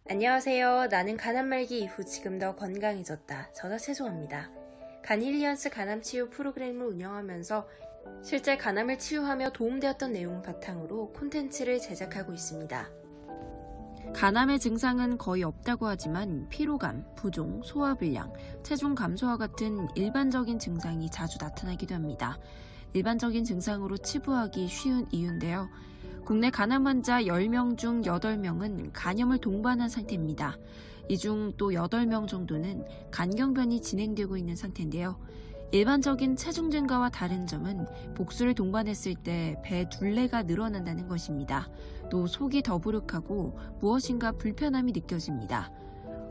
안녕하세요. 나는 간암 말기 이후 지금 더 건강해졌다. 저자 최소아입니다. 간힐리언스 간암 치유 프로그램을 운영하면서 실제 간암을 치유하며 도움되었던 내용을 바탕으로 콘텐츠를 제작하고 있습니다. 간암의 증상은 거의 없다고 하지만 피로감, 부종, 소화불량, 체중 감소와 같은 일반적인 증상이 자주 나타나기도 합니다. 일반적인 증상으로 치부하기 쉬운 이유인데요. 국내 간암 환자 10명 중 8명은 간염을 동반한 상태입니다. 이 중 또 8명 정도는 간경변이 진행되고 있는 상태인데요. 일반적인 체중 증가와 다른 점은 복수를 동반했을 때 배 둘레가 늘어난다는 것입니다. 또 속이 더부룩하고 무엇인가 불편함이 느껴집니다.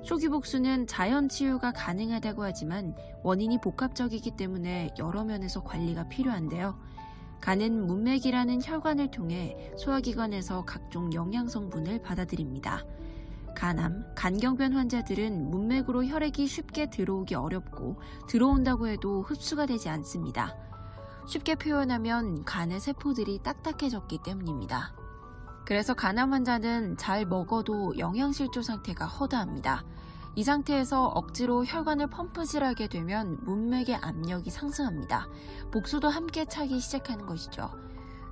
초기 복수는 자연 치유가 가능하다고 하지만 원인이 복합적이기 때문에 여러 면에서 관리가 필요한데요. 간은 문맥이라는 혈관을 통해 소화기관에서 각종 영양성분을 받아들입니다. 간암, 간경변 환자들은 문맥으로 혈액이 쉽게 들어오기 어렵고 들어온다고 해도 흡수가 되지 않습니다. 쉽게 표현하면 간의 세포들이 딱딱해졌기 때문입니다. 그래서 간암 환자는 잘 먹어도 영양실조 상태가 허다합니다. 이 상태에서 억지로 혈관을 펌프질하게 되면 문맥의 압력이 상승합니다. 복수도 함께 차기 시작하는 것이죠.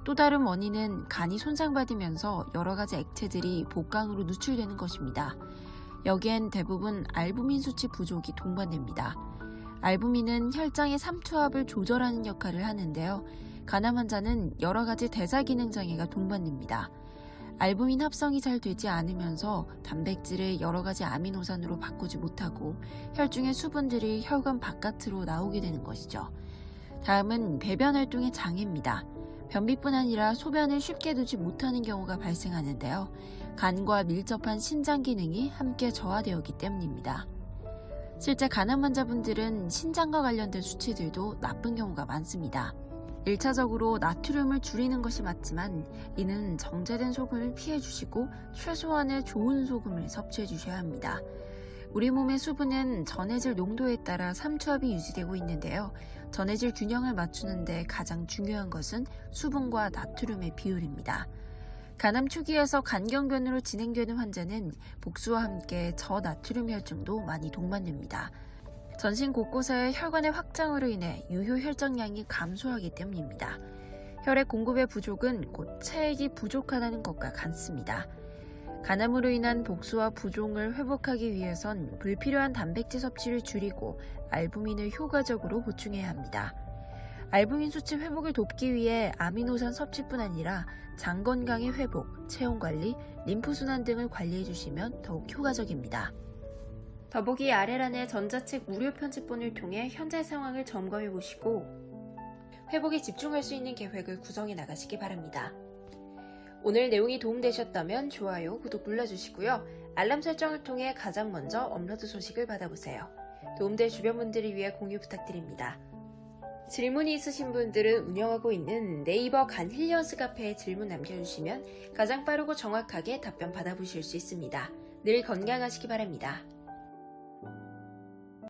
또 다른 원인은 간이 손상받으면서 여러 가지 액체들이 복강으로 누출되는 것입니다. 여기엔 대부분 알부민 수치 부족이 동반됩니다. 알부민은 혈장의 삼투압을 조절하는 역할을 하는데요. 간암 환자는 여러 가지 대사 기능 장애가 동반됩니다. 알부민 합성이 잘 되지 않으면서 단백질을 여러 가지 아미노산으로 바꾸지 못하고 혈중의 수분들이 혈관 바깥으로 나오게 되는 것이죠. 다음은 배변 활동의 장애입니다. 변비뿐 아니라 소변을 쉽게 두지 못하는 경우가 발생하는데요. 간과 밀접한 신장 기능이 함께 저하되었기 때문입니다. 실제 간암 환자분들은 신장과 관련된 수치들도 나쁜 경우가 많습니다. 1차적으로 나트륨을 줄이는 것이 맞지만 이는 정제된 소금을 피해주시고 최소한의 좋은 소금을 섭취해 주셔야 합니다. 우리 몸의 수분은 전해질 농도에 따라 삼투압이 유지되고 있는데요. 전해질 균형을 맞추는데 가장 중요한 것은 수분과 나트륨의 비율입니다. 간암 초기에서 간경변으로 진행되는 환자는 복수와 함께 저나트륨 혈증도 많이 동반됩니다. 전신 곳곳의 혈관의 확장으로 인해 유효 혈전량이 감소하기 때문입니다. 혈액 공급의 부족은 곧 체액이 부족하다는 것과 같습니다. 간암으로 인한 복수와 부종을 회복하기 위해선 불필요한 단백질 섭취를 줄이고 알부민을 효과적으로 보충해야 합니다. 알부민 수치 회복을 돕기 위해 아미노산 섭취뿐 아니라 장 건강의 회복, 체온 관리, 림프순환 등을 관리해 주시면 더욱 효과적입니다. 더보기 아래란의 전자책 무료 편집본을 통해 현재 상황을 점검해 보시고 회복에 집중할 수 있는 계획을 구성해 나가시기 바랍니다. 오늘 내용이 도움되셨다면 좋아요, 구독 눌러주시고요. 알람 설정을 통해 가장 먼저 업로드 소식을 받아보세요. 도움될 주변 분들을 위해 공유 부탁드립니다. 질문이 있으신 분들은 운영하고 있는 네이버 간힐리언스 카페에 질문 남겨주시면 가장 빠르고 정확하게 답변 받아보실 수 있습니다. 늘 건강하시기 바랍니다.